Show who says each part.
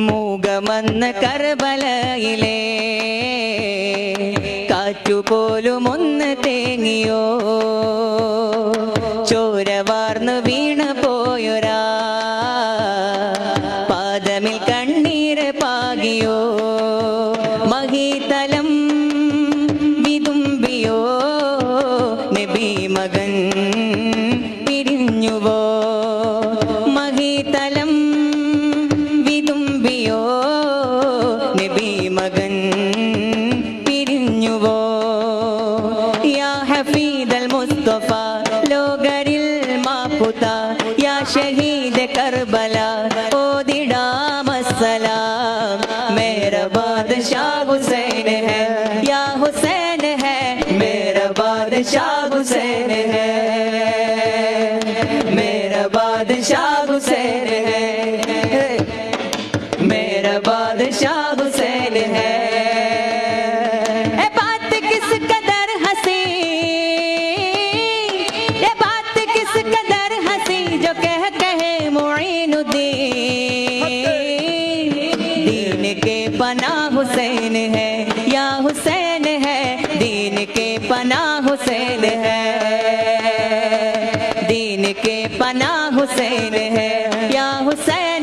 Speaker 1: മൂകമന്ന് കർബലയിലെ കാറ്റുപോലും ഒന്ന് തേങ്ങിയോ, ചോര വാർന്നു വീണ് പോയൊരാ പാദമിൽ കണ്ണീര് പാകിയോ, മഹീതലം വിതുമ്പിയോ, നബി മകൻ പിരിഞ്ഞുവോ, മഹീതലം വിതുമ്പിയോ, നബി മകൻ പിരിഞ്ഞുവോ. യാ ഹഫീദൽ മുസ്തഫ ലോകരിൽ മാപ്പുത, യാ ഷഹീദ് കർബല ഓദിടാം അസ്സലാം. മേരാ ബാദശാ हुसैन है, या हुसैन है, मेरा बादशाह हुसैन है, मेरा बादशाह हुसैन है, मेरा बादशाह हुसैन है. ये बात किस कदर हंसी, ये बात किस कदर हंसी, जो कहे मुईनुद्दीन. दीन के पनाह हुसैन है, या हुसैन है, दीन के पनाह हुसैन है, दीन के पनाह हुसैन है, या हुसैन